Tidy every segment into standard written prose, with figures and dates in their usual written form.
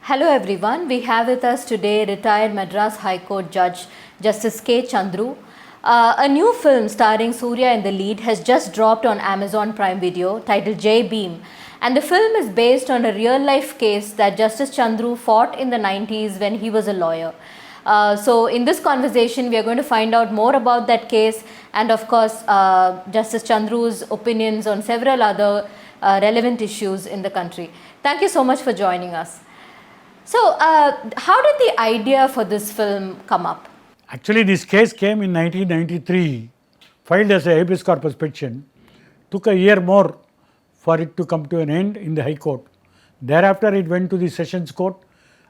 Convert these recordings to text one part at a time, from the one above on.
Hello everyone, we have with us today retired Madras High Court Judge Justice K. Chandru. A new film starring Surya in the lead has just dropped on Amazon Prime Video titled Jai Bhim, and the film is based on a real life case that Justice Chandru fought in the 90s when he was a lawyer. So in this conversation we are going to find out more about that case and of course Justice Chandru's opinions on several other relevant issues in the country. Thank you so much for joining us. So, how did the idea for this film come up? Actually, this case came in 1993, filed as a habeas corpus petition. Took a year more for it to come to an end in the High Court. Thereafter, it went to the Sessions Court,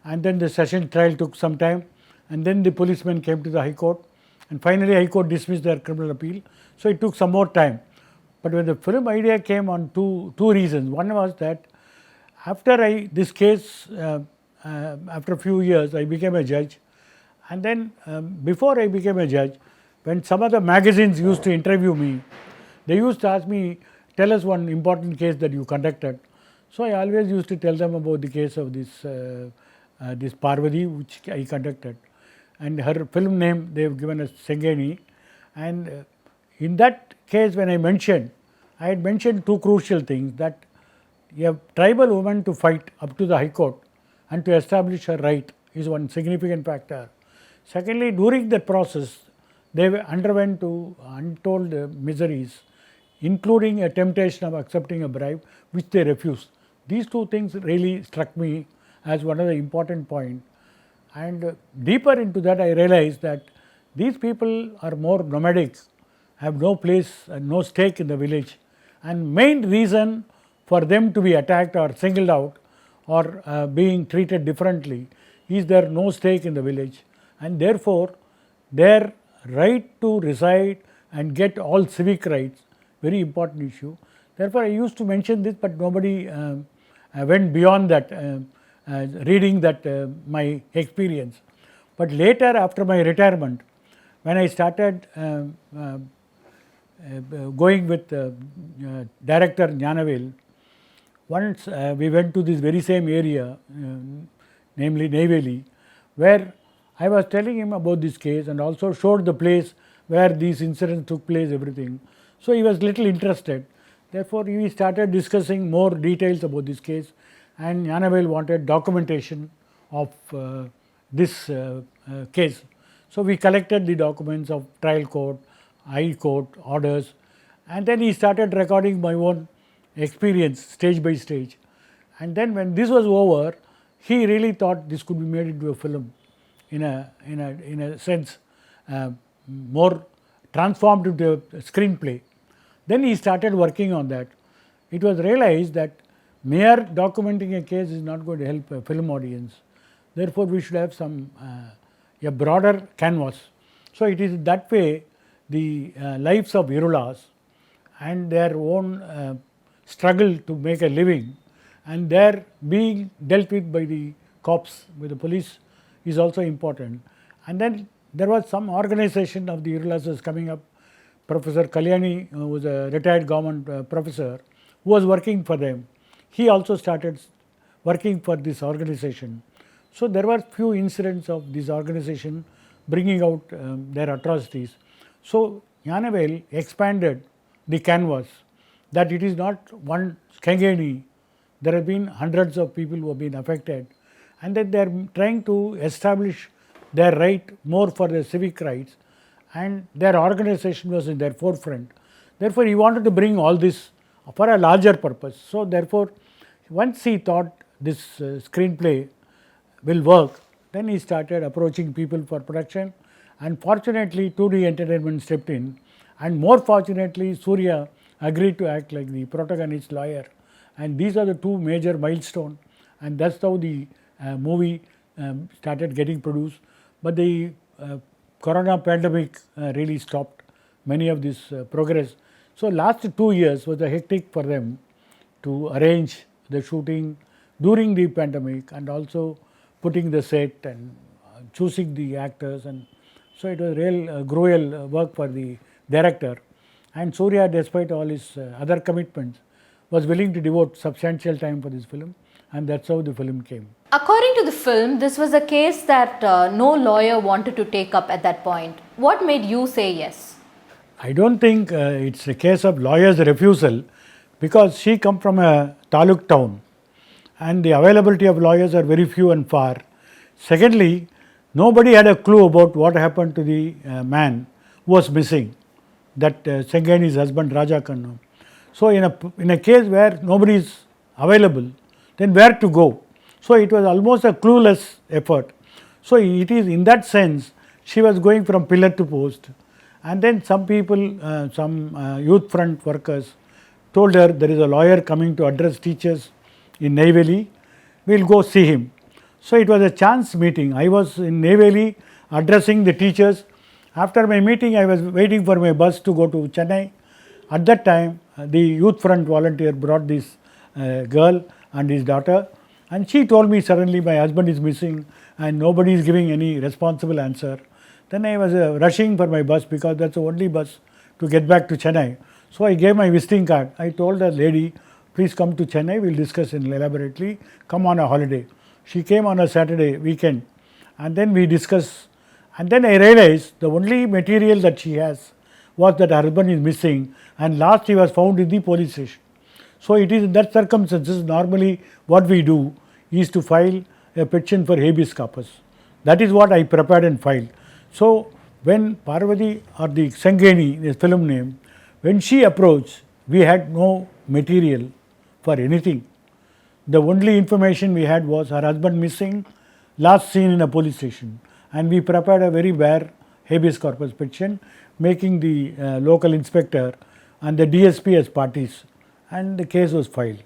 and then the session trial took some time, and then the policemen came to the High Court, and finally, High Court dismissed their criminal appeal. So, it took some more time. But when the film idea came on two reasons. One was that after this case. After a few years, I became a judge, and then before I became a judge, when some of the magazines used to interview me, they used to ask me, tell us one important case that you conducted. So I always used to tell them about the case of this Parvati, which I conducted, and her film name they have given as Sengeni. And in that case, when I had mentioned two crucial things: that you have tribal women to fight up to the High Court and to establish her right is one significant factor. Secondly, during that process, they underwent to untold miseries, including a temptation of accepting a bribe, which they refused. These two things really struck me as one of the important points. And deeper into that, I realized that these people are more nomadic, have no place and no stake in the village. And main reason for them to be attacked or singled out or being treated differently is there no stake in the village, and therefore their right to reside and get all civic rights, very important issue. Therefore I used to mention this, but nobody went beyond that, reading that my experience. But later, after my retirement, when I started going with director Gnanavel, once we went to this very same area, namely Neyveli, where I was telling him about this case and also showed the place where these incidents took place, everything. So he was little interested. Therefore, we started discussing more details about this case, and Gnanavel wanted documentation of this case. So we collected the documents of trial court, high court, orders, and then he started recording my own experience stage by stage. And then when this was over, he really thought this could be made into a film in a sense, more transformed into a screenplay. Then he started working on that. It was realized that mere documenting a case is not going to help a film audience. Therefore, we should have some a broader canvas. So it is that way the lives of Irulas and their own struggle to make a living, and their being dealt with by the cops, by the police, is also important. And then there was some organization of the Irulas was coming up. Professor Kalyani, who was a retired government professor, who was working for them. He also started working for this organization. So there were few incidents of this organization bringing out their atrocities. So Gnanavel expanded the canvas, that it is not one Skengeni, there have been hundreds of people who have been affected, and that they are trying to establish their right more for their civic rights, and their organization was in their forefront. Therefore, he wanted to bring all this for a larger purpose. So, therefore, once he thought this screenplay will work, then he started approaching people for production, and fortunately 2D Entertainment stepped in, and more fortunately Surya agreed to act like the protagonist lawyer, and these are the two major milestones, and that's how the movie started getting produced. But the corona pandemic really stopped many of this progress. So last 2 years was a hectic for them to arrange the shooting during the pandemic, and also putting the set and choosing the actors, and so it was real gruel work for the director. And Surya, despite all his other commitments, was willing to devote substantial time for this film, and that's how the film came. According to the film, this was a case that no lawyer wanted to take up at that point. What made you say yes? I don't think it's a case of lawyer's refusal, because she come from a taluk town and the availability of lawyers are very few and far. Secondly, nobody had a clue about what happened to the man who was missing, that Sengeni's husband Raja Kannu. So in a case where nobody is available, then where to go? So it was almost a clueless effort. So it is in that sense she was going from pillar to post, and then some people, some youth front workers told her there is a lawyer coming to address teachers in Neyveli, we will go see him. So it was a chance meeting. I was in Neyveli addressing the teachers. After my meeting, I was waiting for my bus to go to Chennai. At that time, the youth front volunteer brought this girl and his daughter, and she told me suddenly my husband is missing and nobody is giving any responsible answer. Then I was rushing for my bus, because that's the only bus to get back to Chennai. So I gave my visiting card. I told the lady, please come to Chennai, we'll discuss elaborately, come on a holiday. She came on a Saturday weekend, and then we discussed, and then I realized the only material that she has was that her husband is missing, and last he was found in the police station. So it is in that circumstances normally what we do is to file a petition for habeas corpus. That is what I prepared and filed. So when Parvati, or the Sengeni, the film name, when she approached, we had no material for anything. The only information we had was her husband missing, last seen in a police station, and we prepared a very bare habeas corpus petition, making the local inspector and the DSP as parties, and the case was filed.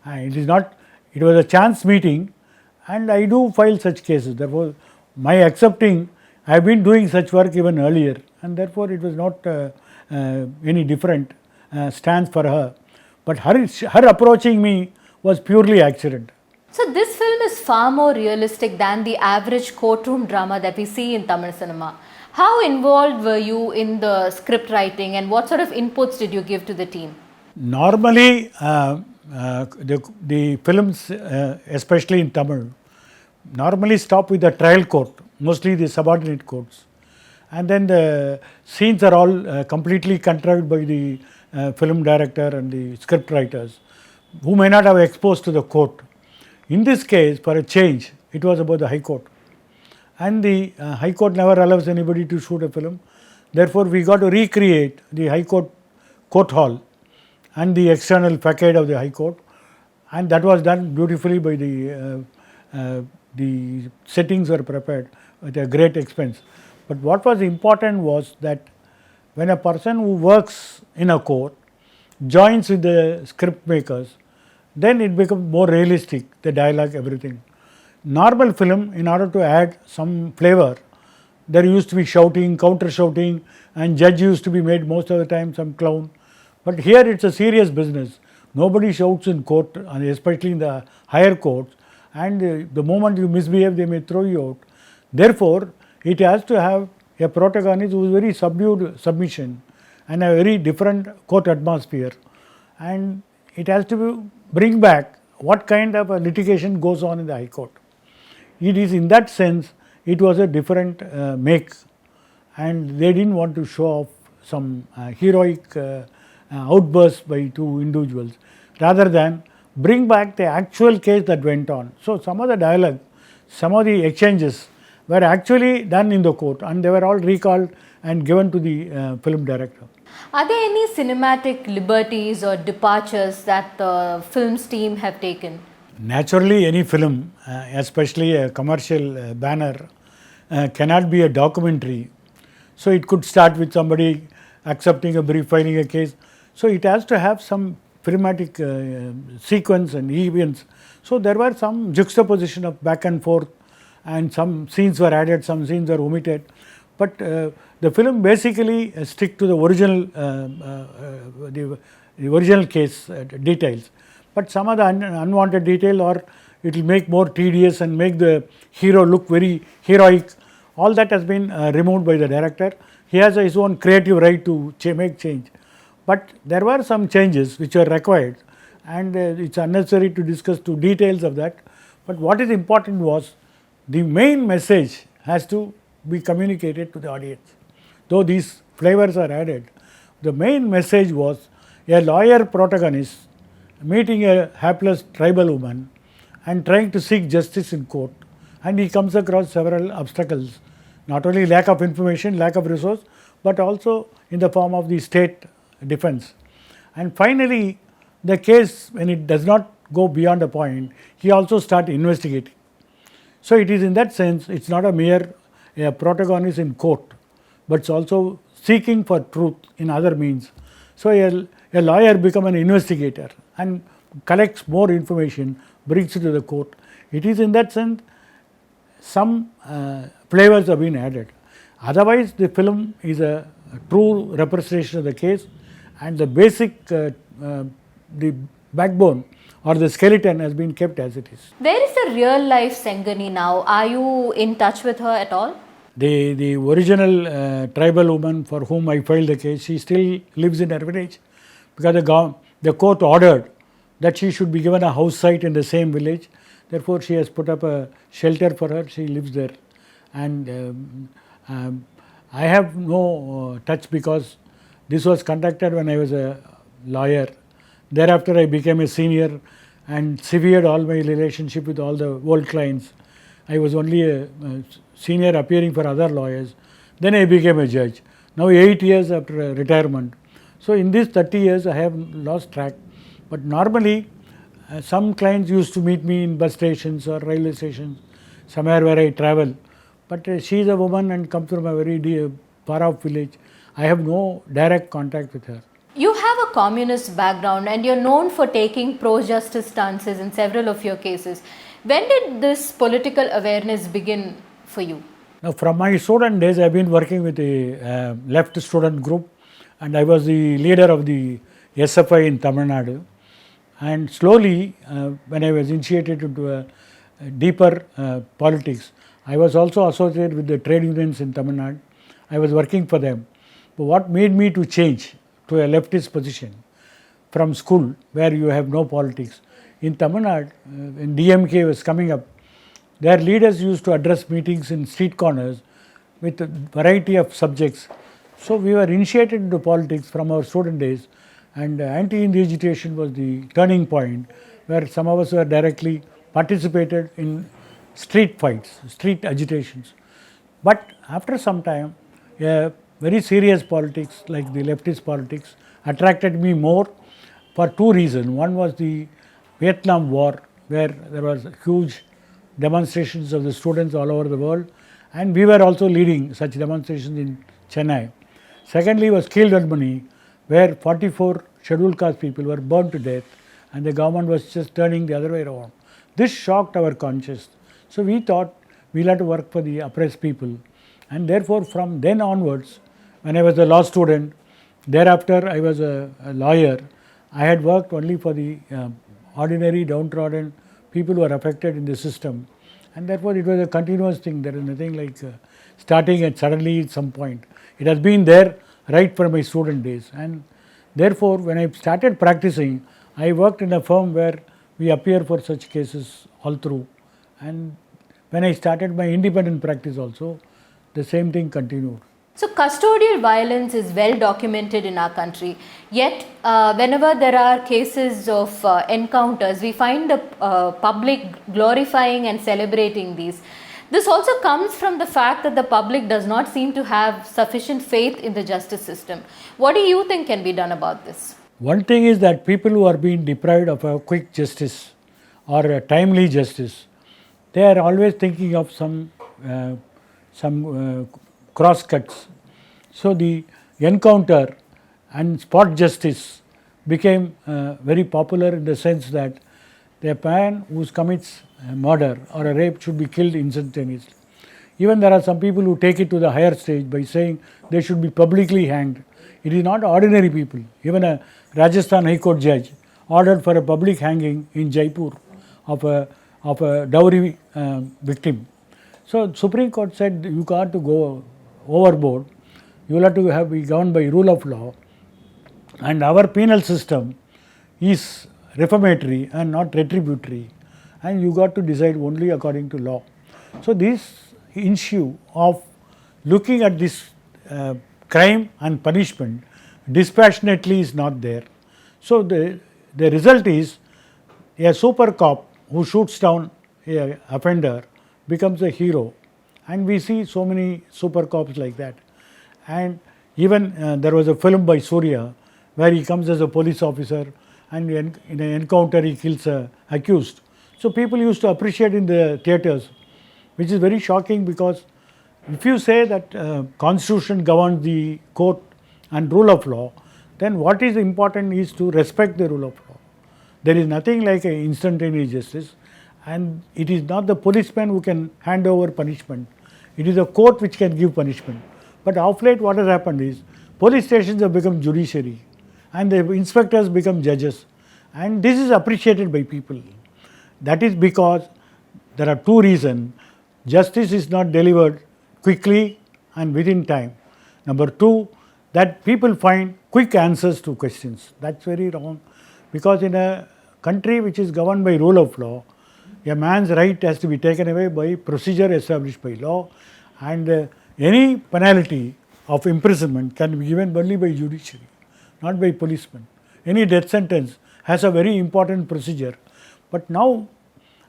And it was a chance meeting, and I do file such cases. Therefore, my accepting, I have been doing such work even earlier, and therefore it was not any different stance for her. But her approaching me was purely accident. So this film is far more realistic than the average courtroom drama that we see in Tamil cinema. How involved were you in the script writing, and what sort of inputs did you give to the team? Normally, the films, especially in Tamil, normally stop with the trial court, mostly the subordinate courts, and then the scenes are all completely controlled by the film director and the script writers, who may not have exposed to the court. In this case, for a change, it was about the High Court, and the High Court never allows anybody to shoot a film. Therefore, we got to recreate the High Court court hall and the external facade of the High Court, and that was done beautifully by the settings were prepared at a great expense. But what was important was that when a person who works in a court joins with the script makers, then it becomes more realistic, the dialogue, everything. Normal film, in order to add some flavor, there used to be shouting, counter shouting, and judge used to be made most of the time some clown. But here it's a serious business. Nobody shouts in court, and especially in the higher courts, and the moment you misbehave, they may throw you out. Therefore, it has to have a protagonist who is very subdued submission and a very different court atmosphere, and it has to bring back what kind of a litigation goes on in the High Court. It is in that sense, it was a different make, and they didn't want to show off some heroic outbursts by two individuals, rather than bring back the actual case that went on. So some of the dialogue, some of the exchanges were actually done in the court, and they were all recalled and given to the film director. Are there any cinematic liberties or departures that the film's team have taken? Naturally, any film, especially a commercial banner, cannot be a documentary. So it could start with somebody accepting a brief, filing a case. So it has to have some filmatic sequence and events. So there were some juxtaposition of back and forth, and some scenes were added, some scenes were omitted. But the film basically stick to the original case details. But some of the unwanted detail, or it will make more tedious and make the hero look very heroic, all that has been removed by the director. He has his own creative right to make change. But there were some changes which were required, and it's unnecessary to discuss the details of that. But what is important was the main message has to be communicated to the audience. Though these flavors are added, the main message was a lawyer protagonist meeting a hapless tribal woman and trying to seek justice in court, and he comes across several obstacles, not only lack of information, lack of resource, but also in the form of the state defense. And finally, the case, when it does not go beyond a point, he also starts investigating. So it is in that sense, it's not a mere protagonist in court, but it's also seeking for truth in other means. So a lawyer becomes an investigator and collects more information, brings it to the court. It is in that sense some flavors have been added. Otherwise, the film is a true representation of the case, and the basic the backbone or the skeleton has been kept as it is. Where is the real life Sengani now? Are you in touch with her at all? The original tribal woman for whom I filed the case, she still lives in her village, because the court ordered that she should be given a house site in the same village. Therefore, she has put up a shelter for her. She lives there, and I have no touch, because this was conducted when I was a lawyer. Thereafter, I became a senior and severed all my relationship with all the old clients. I was only a senior appearing for other lawyers. Then I became a judge. Now 8 years after retirement. So in these 30 years, I have lost track. But normally, some clients used to meet me in bus stations or railway stations, somewhere where I travel. But she is a woman and comes from a very far off village. I have no direct contact with her. You have a communist background and you're known for taking pro-justice stances in several of your cases. When did this political awareness begin for you? Now, from my student days, I have been working with a left student group, and I was the leader of the SFI in Tamil Nadu. And slowly, when I was initiated into a deeper politics, I was also associated with the trade unions in Tamil Nadu. I was working for them. But what made me to change to a leftist position from school, where you have no politics? In Tamil Nadu, when DMK was coming up, their leaders used to address meetings in street corners with a variety of subjects. So we were initiated into politics from our student days, and anti-Hindi agitation was the turning point, where some of us were directly participated in street fights, street agitations. But after some time, very serious politics like the leftist politics attracted me more for two reasons. One was the Vietnam War, where there was huge demonstrations of the students all over the world, and we were also leading such demonstrations in Chennai. Secondly was Keelwadmani, where 44 scheduled caste people were burned to death, and the government was just turning the other way around. This shocked our conscience. So we thought we'll have to work for the oppressed people, and therefore from then onwards, when I was a law student, thereafter I was a lawyer, I had worked only for the ordinary downtrodden people who are affected in the system, and therefore it was a continuous thing. There is nothing like starting at suddenly at some point. It has been there right from my student days, and therefore when I started practicing, I worked in a firm where we appear for such cases all through, and when I started my independent practice also, the same thing continued. So custodial violence is well documented in our country, yet whenever there are cases of encounters, we find the public glorifying and celebrating these. This also comes from the fact that the public does not seem to have sufficient faith in the justice system. What do you think can be done about this? One thing is that people who are being deprived of a quick justice or a timely justice, they are always thinking of some cross cuts. So the encounter and spot justice became very popular in the sense that the man who commits a murder or a rape should be killed instantaneously. Even there are some people who take it to the higher stage by saying they should be publicly hanged. It is not ordinary people. Even a Rajasthan High Court judge ordered for a public hanging in Jaipur of a dowry victim. So Supreme Court said you got to go overboard. You will have to be governed by rule of law, and our penal system is reformatory and not retributory, and you got to decide only according to law. So this issue of looking at this crime and punishment dispassionately is not there. So the result is a super cop who shoots down a offender becomes a hero, and we see so many super cops like that. And even there was a film by Surya where he comes as a police officer, and in an encounter he kills a accused. So people used to appreciate in the theatres, which is very shocking, because if you say that constitution governs the court and rule of law, then what is important is to respect the rule of law. There is nothing like an instantaneous justice, and it is not the policeman who can hand over punishment. It is the court which can give punishment. But of late what has happened is police stations have become judiciary, and the inspectors become judges, and this is appreciated by people. That is because there are two reasons. Justice is not delivered quickly and within time. Number two, that people find quick answers to questions. That's very wrong, because in a country which is governed by rule of law, a man's right has to be taken away by procedure established by law, and any penalty of imprisonment can be given only by judiciary, not by policemen. Any death sentence has a very important procedure. But now,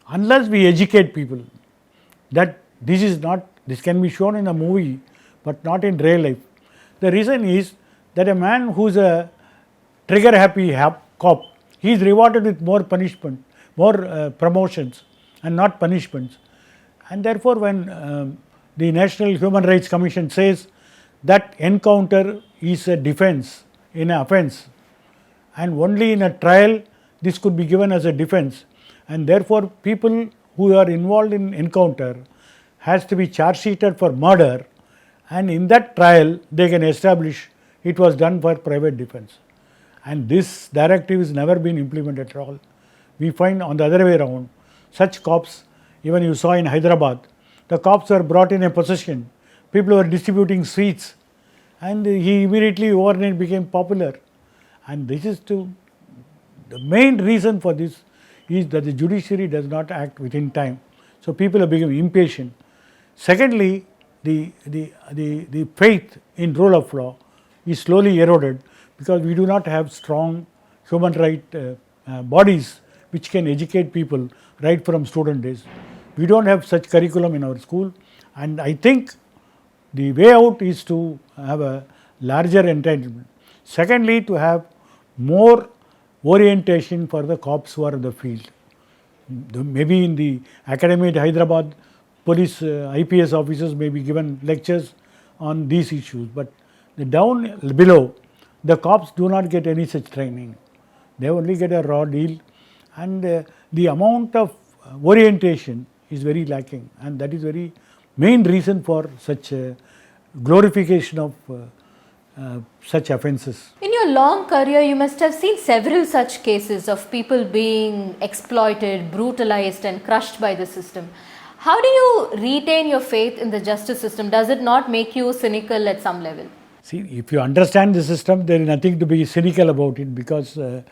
unless we educate people that this can be shown in a movie but not in real life. The reason is that a man who is a trigger happy cop, he is rewarded with more punishment, more promotions and not punishments. And therefore when the National Human Rights Commission says that encounter is a defense in an offense, and only in a trial this could be given as a defense, and therefore people who are involved in encounter has to be charge sheeted for murder, and in that trial they can establish it was done for private defense. And this directive has never been implemented at all. We find on the other way around, such cops, even you saw in Hyderabad, the cops were brought in a possession, people were distributing sweets, and he immediately overnight became popular. And this is the main reason for this is that the judiciary does not act within time. So people are becoming impatient. Secondly, the faith in rule of law is slowly eroded, because we do not have strong human right bodies which can educate people right from student days. We don't have such curriculum in our school, and I think the way out is to have a larger entitlement. Secondly, to have more orientation for the cops who are in the field. Maybe in the academy at Hyderabad, police IPS officers may be given lectures on these issues, but down below, the cops do not get any such training. They only get a raw deal, and the amount of orientation is very lacking, and that is very main reason for such glorification of such offences. In your long career, you must have seen several such cases of people being exploited, brutalized and crushed by the system. How do you retain your faith in the justice system? Does it not make you cynical at some level? See, if you understand the system, there is nothing to be cynical about it, because a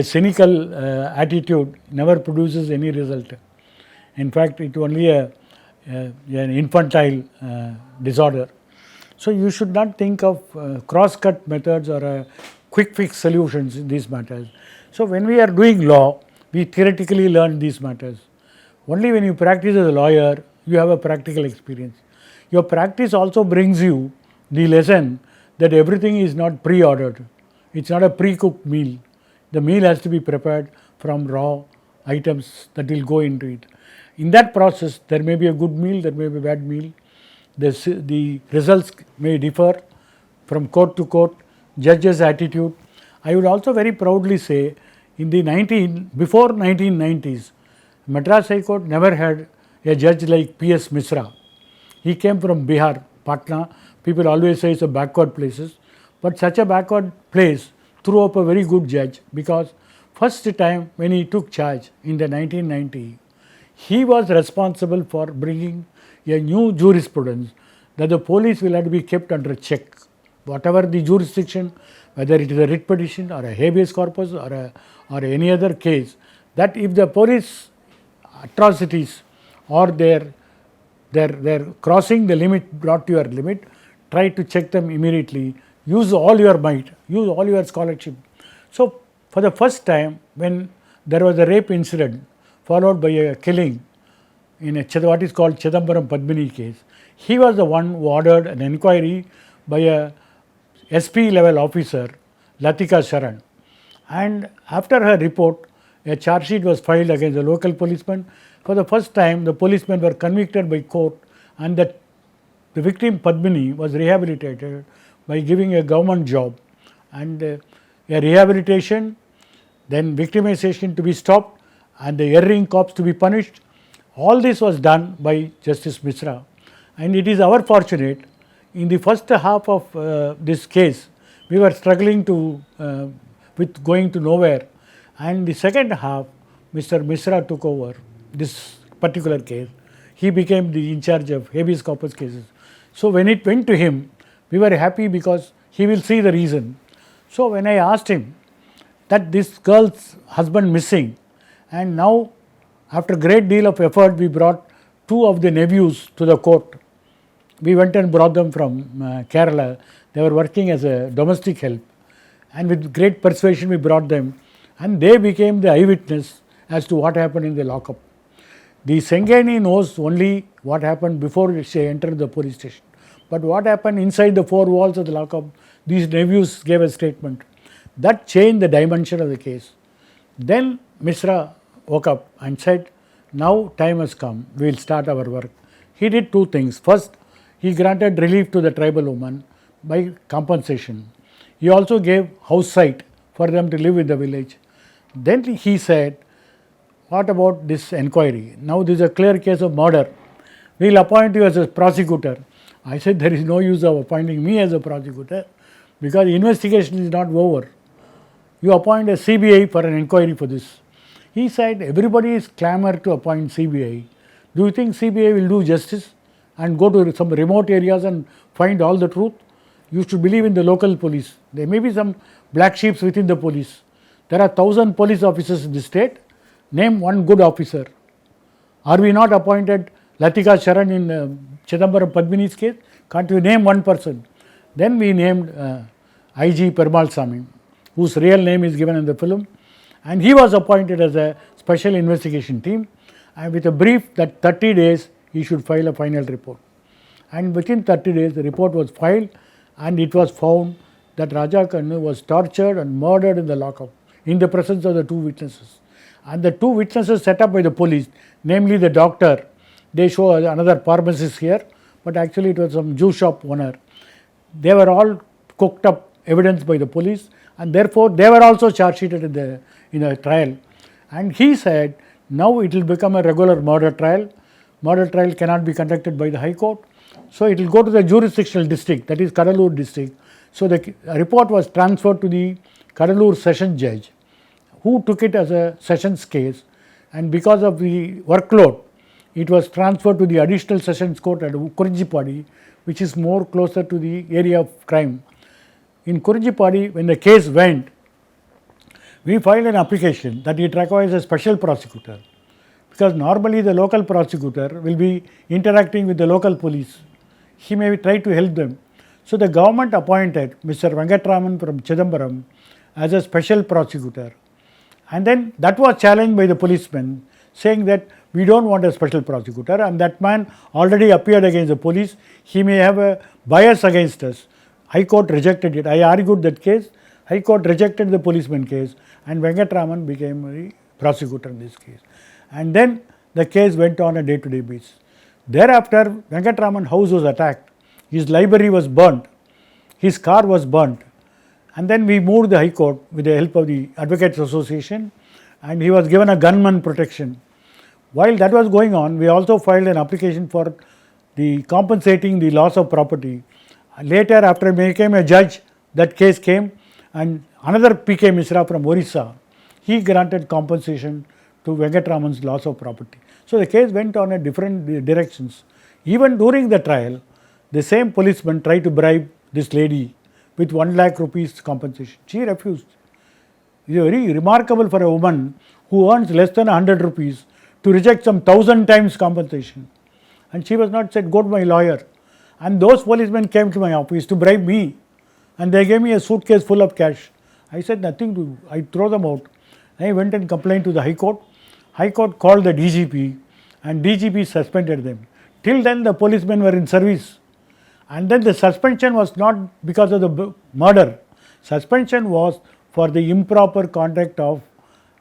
cynical attitude never produces any result. In fact, it is only an infantile disorder. So you should not think of cross-cut methods or quick fix solutions in these matters. So when we are doing law, we theoretically learn these matters. Only when you practice as a lawyer, you have a practical experience. Your practice also brings you the lesson that everything is not pre-ordered. It's not a pre-cooked meal. The meal has to be prepared from raw items that will go into it. In that process, there may be a good meal, there may be a bad meal. The results may differ from court to court, judge's attitude. I would also very proudly say, before 1990s, Madras High Court never had a judge like P.S. Misra. He came from Bihar, Patna. People always say it's a backward places, but such a backward place threw up a very good judge, because first time when he took charge in the 1990, he was responsible for bringing a new jurisprudence that the police will have to be kept under check. Whatever the jurisdiction, whether it is a writ petition or a habeas corpus or any other case, that if the police atrocities or they're crossing the limit, brought to your limit, try to check them immediately. Use all your might, use all your scholarship. So, for the first time, when there was a rape incident followed by a killing in what is called Chidambaram Padmini case, he was the one who ordered an inquiry by a SP level officer, Latika Sharan. And after her report, a charge sheet was filed against the local policeman. For the first time, the policemen were convicted by court, and the victim Padmini was rehabilitated by giving a government job, and a rehabilitation, then victimization to be stopped, and the erring cops to be punished. All this was done by Justice Misra, and it is our fortunate. In the first half of this case, we were struggling with going to nowhere, and the second half, Mr. Misra took over this particular case. He became the in charge of habeas corpus cases. So when it went to him, we were happy because he will see the reason. So when I asked him that this girl's husband missing, and now after great deal of effort we brought two of the nephews to the court. We went and brought them from Kerala. They were working as a domestic help, and with great persuasion we brought them, and they became the eyewitness as to what happened in the lockup. The Sengeni knows only what happened before she entered the police station, but what happened inside the four walls of the lockup, these nephews gave a statement. That changed the dimension of the case. Then Misra woke up and said, now time has come, we will start our work. He did two things. First, he granted relief to the tribal woman by compensation. He also gave house site for them to live in the village. Then he said, what about this inquiry? Now this is a clear case of murder. We will appoint you as a prosecutor. I said, there is no use of appointing me as a prosecutor because the investigation is not over. You appoint a CBI for an inquiry for this. He said, everybody is clamor to appoint CBI. Do you think CBI will do justice and go to some remote areas and find all the truth? You should believe in the local police. There may be some black sheep within the police. There are 1,000 police officers in the state. Name one good officer. Are we not appointed Latika Sharan in Chidambaram Padmini's case? Can't you name one person? Then we named IG Perumal Sami, whose real name is given in the film, and he was appointed as a special investigation team, and with a brief that 30 days he should file a final report. And within 30 days the report was filed, and it was found that Raja Kannu was tortured and murdered in the lockup in the presence of the two witnesses. And the two witnesses set up by the police, namely the doctor, they show another pharmacist here, but actually it was some Jew shop owner. They were all cooked up evidence by the police, and therefore they were also charge sheeted in the trial. And he said, now it will become a regular murder trial. Murder trial cannot be conducted by the High Court, so it will go to the jurisdictional district, that is Kadalur district. So the report was transferred to the Kadalur session judge, who took it as a sessions case, and because of the workload, it was transferred to the additional sessions court at Kurinjipadi, which is more closer to the area of crime. In Kurinjipadi, when the case went, we filed an application that it requires a special prosecutor, because normally the local prosecutor will be interacting with the local police. He may try to help them. So the government appointed Mr. Venkatraman from Chidambaram as a special prosecutor. And then that was challenged by the policemen, saying that we don't want a special prosecutor, and that man already appeared against the police. He may have a bias against us. High Court rejected it. I argued that case. High Court rejected the policeman case, and Venkatraman became the prosecutor in this case. And then the case went on a day-to-day basis. Thereafter, Venkatraman's house was attacked. His library was burnt. His car was burnt. And then we moved the High Court with the help of the Advocates Association, and he was given a gunman protection. While that was going on, we also filed an application for the compensating the loss of property. Later, after I became a judge, that case came, and another PK Misra from Orissa, he granted compensation to Venkatraman's loss of property. So the case went on a different directions. Even during the trial, the same policeman tried to bribe this lady with 1 lakh rupees compensation. She refused. It is very remarkable for a woman who earns less than 100 rupees to reject some 1,000 times compensation. And she was not said, go to my lawyer. And those policemen came to my office to bribe me. And they gave me a suitcase full of cash. I said nothing to do. I throw them out. I went and complained to the High Court. High Court called the DGP and DGP suspended them. Till then the policemen were in service. And then the suspension was not because of the murder. Suspension was for the improper conduct of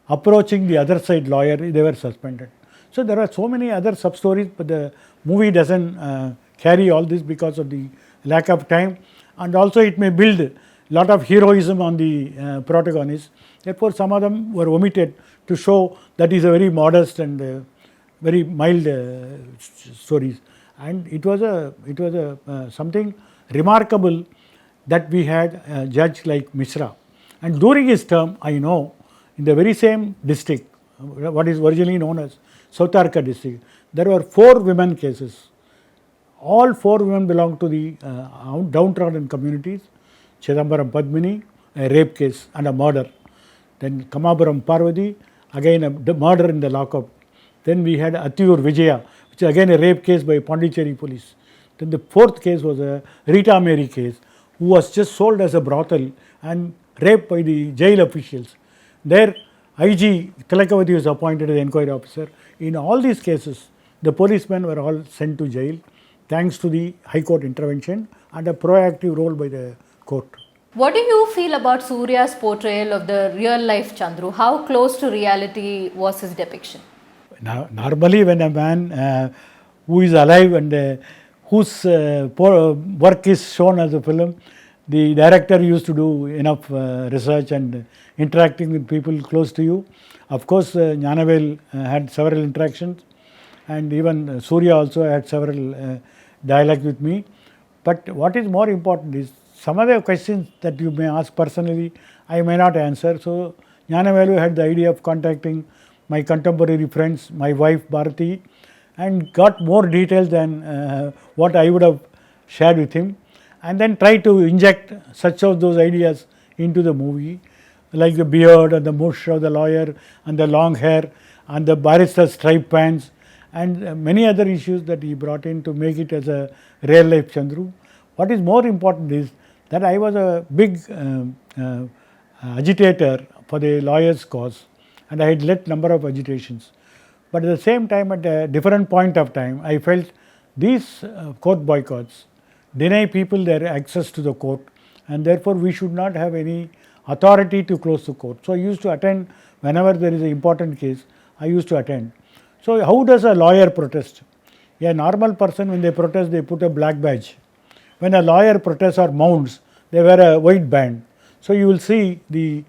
approaching the other side lawyer. They were suspended. So there are so many other sub stories, but the movie doesn't carry all this because of the lack of time, and also it may build a lot of heroism on the protagonist. Therefore, some of them were omitted to show that is a very modest and very mild stories. And it was a something remarkable that we had a judge like Mishra. And during his term, I know in the very same district, what is originally known as Sautarka district, there were 4 women cases. All 4 women belonged to the downtrodden communities. Chidambaram Padmini, a rape case and a murder. Then Kamapuram Parvati, again a murder in the lockup. Then we had Attiyur Vijaya, which is again a rape case by Pondicherry police. Then the 4th case was a Rita Mary case, who was just sold as a brothel and raped by the jail officials. There IG Tilakavati was appointed as the inquiry officer. In all these cases, the policemen were all sent to jail thanks to the High Court intervention and a proactive role by the court. What do you feel about Surya's portrayal of the real life Chandru? How close to reality was his depiction? Now, normally when a man who is alive and whose work is shown as a film, the director used to do enough research and interacting with people close to you. Of course, Gnanavel had several interactions, and even Surya also had several dialogues with me. But what is more important is some of the questions that you may ask personally, I may not answer. So Gnanavelu had the idea of contacting my contemporary friends, my wife Bharati, and got more details than what I would have shared with him, and then try to inject such of those ideas into the movie, like the beard and the mush of the lawyer and the long hair and the barrister's striped pants and many other issues that he brought in to make it as a real life Chandru. What is more important is that I was a big agitator for the lawyer's cause, and I had led number of agitations. But at the same time, at a different point of time, I felt these court boycotts deny people their access to the court, and therefore we should not have any authority to close the court. So I used to attend whenever there is an important case, I used to attend. So how does a lawyer protest? A normal person, when they protest, they put a black badge. When a lawyer protests or mounts, they wear a white band. So you will see the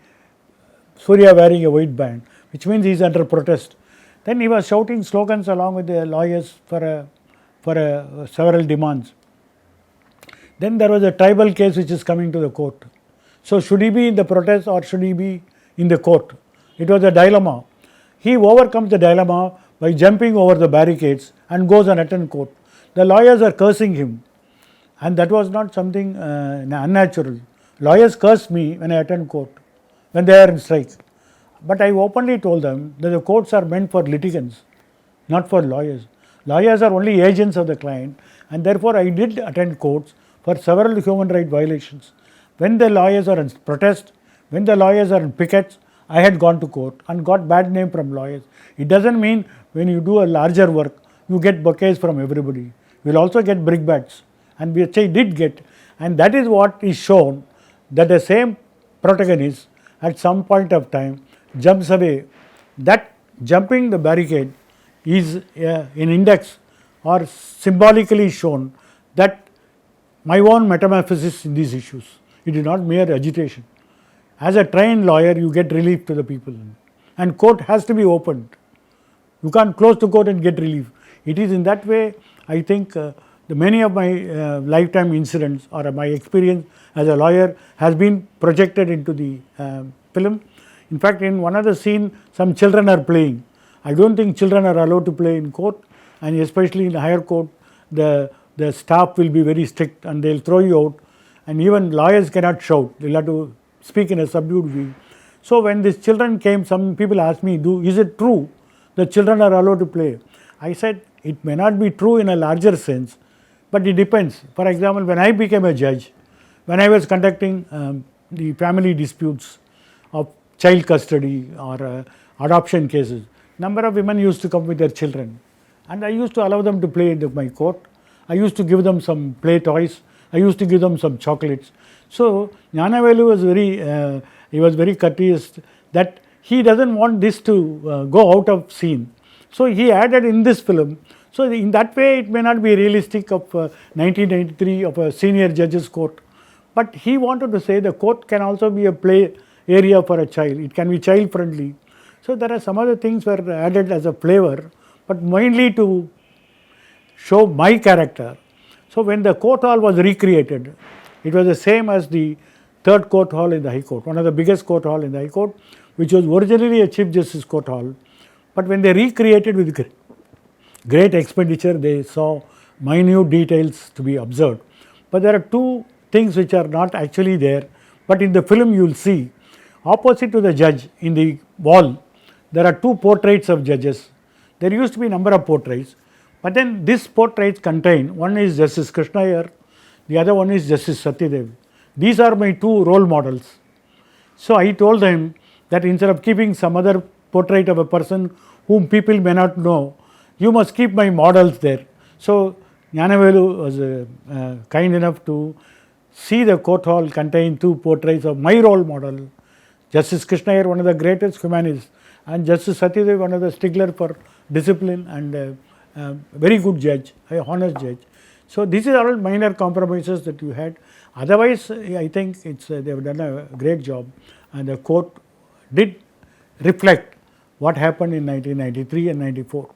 Surya wearing a white band, which means he is under protest. Then he was shouting slogans along with the lawyers for several demands. Then there was a tribal case which is coming to the court. So should he be in the protest or should he be in the court? It was a dilemma. He overcomes the dilemma by jumping over the barricades and goes and attend court. The lawyers are cursing him, and that was not something unnatural. Lawyers curse me when I attend court, when they are in strike. But I openly told them that the courts are meant for litigants, not for lawyers. Lawyers are only agents of the client, and therefore I did attend courts for several human rights violations. When the lawyers are in protest, when the lawyers are in pickets, I had gone to court and got bad name from lawyers. It doesn't mean when you do a larger work, you get bouquets from everybody. You will also get brickbats, and we did get, and that is what is shown, that the same protagonist at some point of time jumps away. That jumping the barricade is an index or symbolically shown that my own metamorphosis in these issues. It is not mere agitation. As a trained lawyer, you get relief to the people, and court has to be opened. You can't close the court and get relief. It is in that way, I think, many of my lifetime incidents or my experience as a lawyer has been projected into the film. In fact, in one of the scenes, some children are playing. I don't think children are allowed to play in court, and especially in the higher court, the staff will be very strict and they'll throw you out, and even lawyers cannot shout. They'll have to speak in a subdued way. So when these children came, some people asked me, is it true the children are allowed to play. I said it may not be true in a larger sense, but it depends. For example, when I became a judge, when I was conducting the family disputes of child custody or adoption cases, number of women used to come with their children, and I used to allow them to play in my court. I used to give them some play toys. I used to give them some chocolates. So Gnanavelu was he was very courteous that he doesn't want this to go out of scene. So he added in this film. So in that way, it may not be realistic of 1993 of a senior judge's court, but he wanted to say the court can also be a play area for a child. It can be child friendly. So there are some other things were added as a flavor, but mainly to show my character. So when the court hall was recreated, it was the same as the third court hall in the High Court, one of the biggest court hall in the High Court, which was originally a Chief Justice court hall. But when they recreated with great expenditure, they saw minute details to be observed. But there are two things which are not actually there, but in the film you will see, opposite to the judge in the wall, there are two portraits of judges. There used to be a number of portraits, but then these portraits contain, one is Justice Krishna Iyer, the other one is Justice Satyadev. These are my two role models. So I told them that instead of keeping some other portrait of a person whom people may not know, you must keep my models there. So Gnanavelu was kind enough to see the court hall contain two portraits of my role model, Justice Krishna Iyer, one of the greatest humanists, and Justice Satyadev, one of the stickler for discipline and very good judge, a honest judge. So these are all minor compromises that you had. Otherwise, I think they have done a great job, and the court did reflect what happened in 1993 and 94.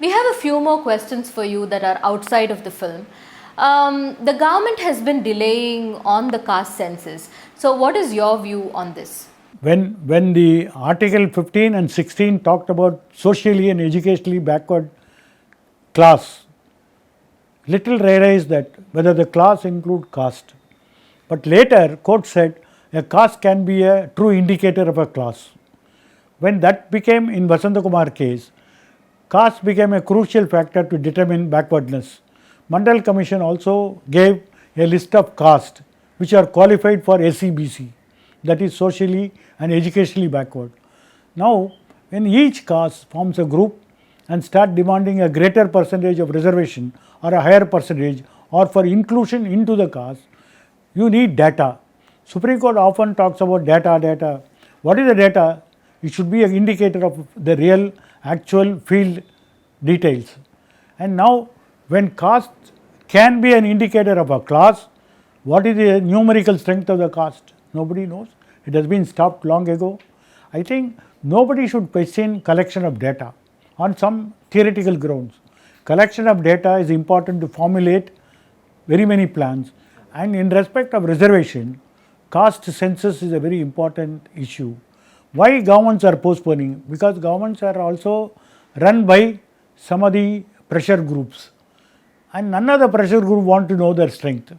We have a few more questions for you that are outside of the film. The government has been delaying on the caste census. So what is your view on this? When the Article 15 and 16 talked about socially and educationally backward class, little realized that whether the class include caste. But later court said a caste can be a true indicator of a class. When that became in Vasanta Kumar case, caste became a crucial factor to determine backwardness. Mandal Commission also gave a list of caste which are qualified for SCBC, that is socially and educationally backward. Now, when each caste forms a group and start demanding a greater percentage of reservation or a higher percentage or for inclusion into the caste, you need data. Supreme Court often talks about data. What is the data? It should be an indicator of the real actual field details. And now when caste can be an indicator of a class, what is the numerical strength of the caste? Nobody knows. It has been stopped long ago. I think nobody should question collection of data on some theoretical grounds. Collection of data is important to formulate very many plans, and in respect of reservation, caste census is a very important issue. Why governments are postponing? Because governments are also run by some of the pressure groups, and none of the pressure group want to know their strength.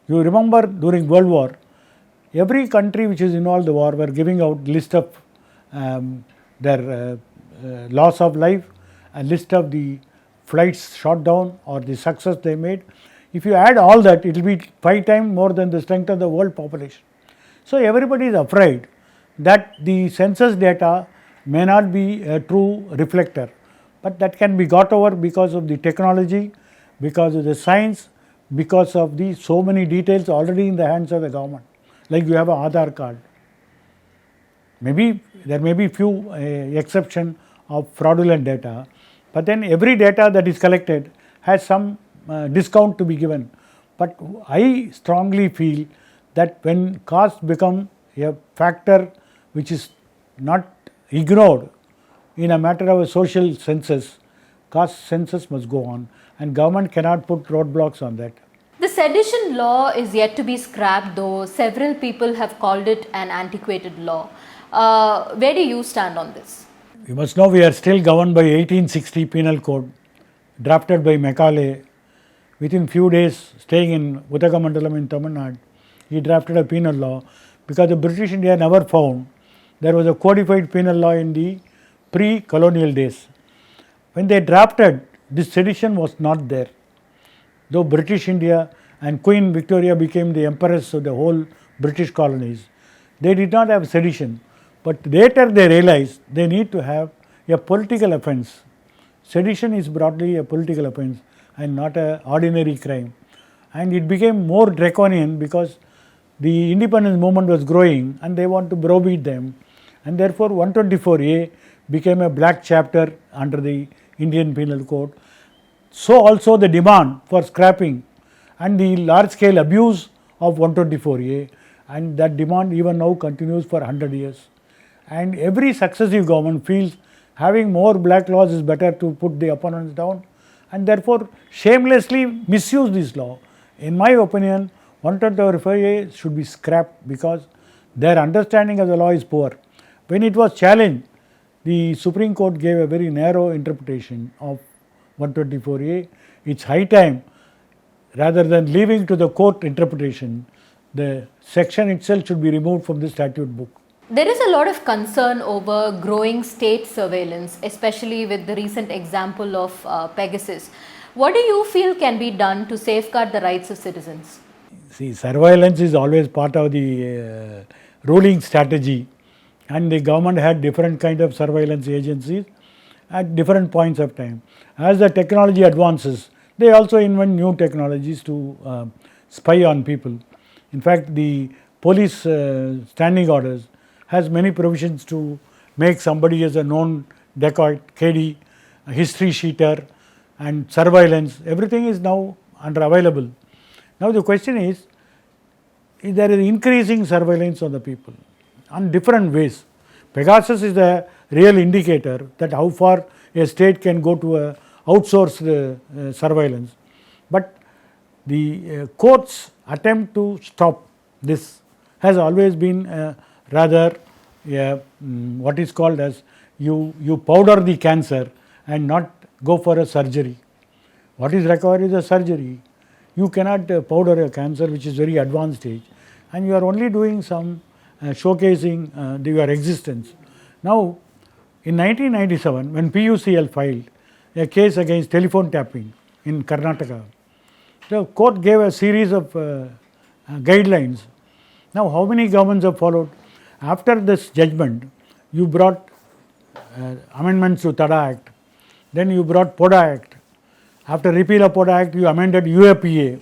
You remember during World War, every country which is involved in the war were giving out list of their loss of life, a list of the flights shot down or the success they made. If you add all that, it will be 5 times more than the strength of the world population. So everybody is afraid that the census data may not be a true reflector, but that can be got over because of the technology, because of the science, because of the so many details already in the hands of the government. Like you have an Aadhaar card. Maybe there may be few exception of fraudulent data, but then every data that is collected has some discount to be given. But I strongly feel that when caste become a factor which is not ignored in a matter of a social census, caste census must go on, and government cannot put roadblocks on that. The sedition law is yet to be scrapped, though several people have called it an antiquated law. Where do you stand on this? You must know we are still governed by 1860 Penal Code, drafted by Macaulay. Within few days, staying in Uttagamandalam in Tamil Nadu, he drafted a penal law because the British India never found there was a codified penal law in the pre-colonial days. when they drafted, this sedition was not there. Though British India and Queen Victoria became the empress of the whole British colonies, they did not have sedition. But later they realized they need to have a political offence. Sedition is broadly a political offence and not an ordinary crime. And it became more draconian because the independence movement was growing and they want to browbeat them. And therefore 124A became a black chapter under the Indian Penal Code. So also the demand for scrapping and the large scale abuse of 124A, and that demand even now continues for 100 years. And every successive government feels having more black laws is better to put the opponents down, and therefore shamelessly misuse this law. In my opinion, 124A should be scrapped because their understanding of the law is poor. When it was challenged, the Supreme Court gave a very narrow interpretation of 124A. It's high time, rather than leaving to the court interpretation, the section itself should be removed from the statute book. There is a lot of concern over growing state surveillance, especially with the recent example of Pegasus. What do you feel can be done to safeguard the rights of citizens? See, surveillance is always part of the ruling strategy, and the government had different kind of surveillance agencies at different points of time. As the technology advances, they also invent new technologies to spy on people. In fact, the police standing orders has many provisions to make somebody as a known dacoit, KD, a history sheeter, and surveillance. Everything is now available. Now the question is there is increasing surveillance on the people on different ways. Pegasus is the real indicator that how far a state can go to a outsourced surveillance. But the court's attempt to stop this has always been rather what is called as you powder the cancer and not go for a surgery. What is required is a surgery. You cannot powder a cancer which is very advanced stage, and you are only doing some showcasing your existence. Now, in 1997, when PUCL filed a case against telephone tapping in Karnataka, the court gave a series of guidelines. Now, how many governments have followed? After this judgment, you brought amendments to TADA Act, then you brought PODA Act. After repeal of PODA Act, you amended UAPA,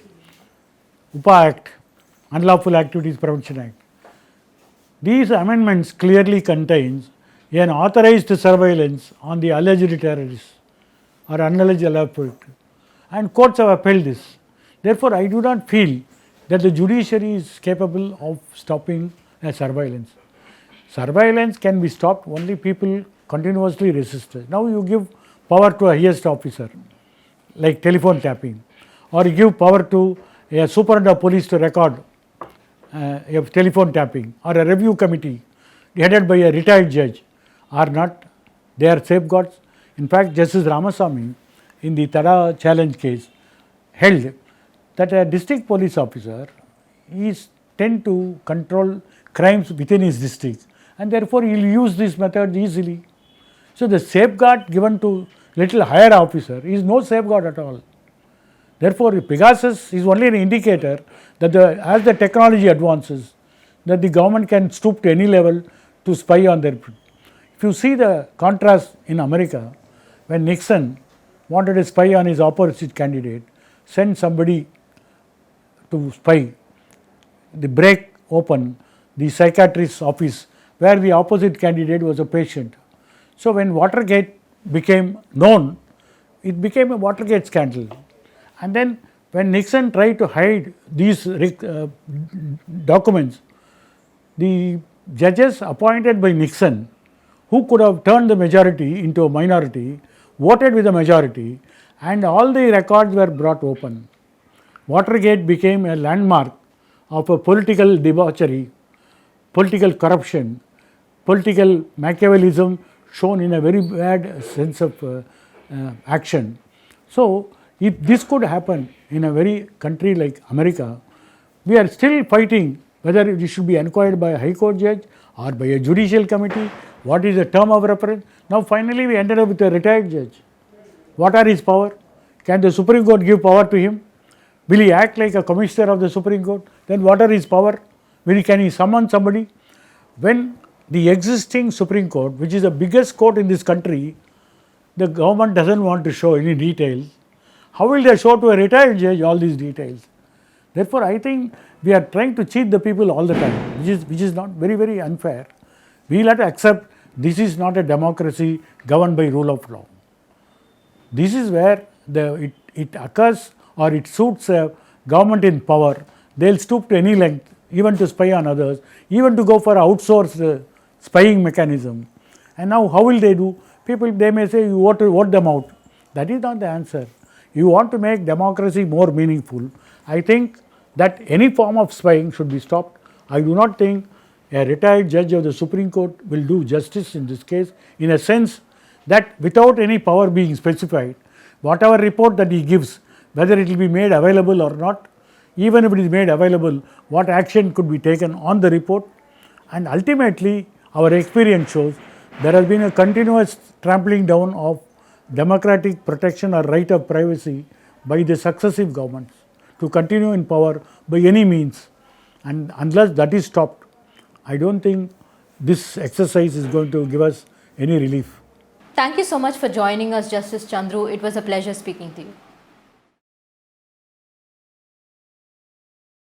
UPA Act, Unlawful Activities Prevention Act. These amendments clearly contains an authorized surveillance on the alleged terrorists or unalleged alleged, and courts have upheld this. Therefore, I do not feel that the judiciary is capable of stopping a surveillance. Surveillance can be stopped only people continuously resist it. Now you give power to a highest officer like telephone tapping, or you give power to a superintendent of police to record a telephone tapping, or a review committee headed by a retired judge. Are not they are safeguards? In fact, Justice Ramasamy in the Tada challenge case held that a district police officer is tend to control crimes within his district, and therefore he will use this method easily. So the safeguard given to little higher officer is no safeguard at all. Therefore, Pegasus is only an indicator that as the technology advances, that the government can stoop to any level to spy on their. If you see the contrast in America, when Nixon wanted to spy on his opposite candidate, sent somebody to spy, they break open the psychiatrist's office where the opposite candidate was a patient. So when Watergate became known, it became a Watergate scandal. And then when Nixon tried to hide these documents, the judges appointed by Nixon, who could have turned the majority into a minority, voted with the majority, and all the records were brought open. Watergate became a landmark of a political debauchery, political corruption, political Machiavellism shown in a very bad sense of action. So, if this could happen in a very country like America, we are still fighting whether it should be inquired by a high court judge or by a judicial committee, what is the term of reference. Now finally we ended up with a retired judge. What are his power? Can the Supreme Court give power to him? Will he act like a commissioner of the Supreme Court? Then what are his power? Can he summon somebody? When the existing Supreme Court, which is the biggest court in this country, the government doesn't want to show any details, how will they show to a retired judge all these details? Therefore, I think we are trying to cheat the people all the time, which is not very, very unfair. We will have to accept this is not a democracy governed by rule of law. This is where it occurs, or it suits a government in power. They will stoop to any length, even to spy on others, even to go for outsourced spying mechanism. And now how will they do? People, they may say you vote them out. That is not the answer. You want to make democracy more meaningful. I think that any form of spying should be stopped. I do not think a retired judge of the Supreme Court will do justice in this case, in a sense that without any power being specified, whatever report that he gives, whether it will be made available or not, even if it is made available, what action could be taken on the report. And ultimately, our experience shows there has been a continuous trampling down of democratic protection or right of privacy by the successive governments to continue in power by any means. And unless that is stopped, I don't think this exercise is going to give us any relief. Thank you so much for joining us, Justice Chandru. It was a pleasure speaking to you.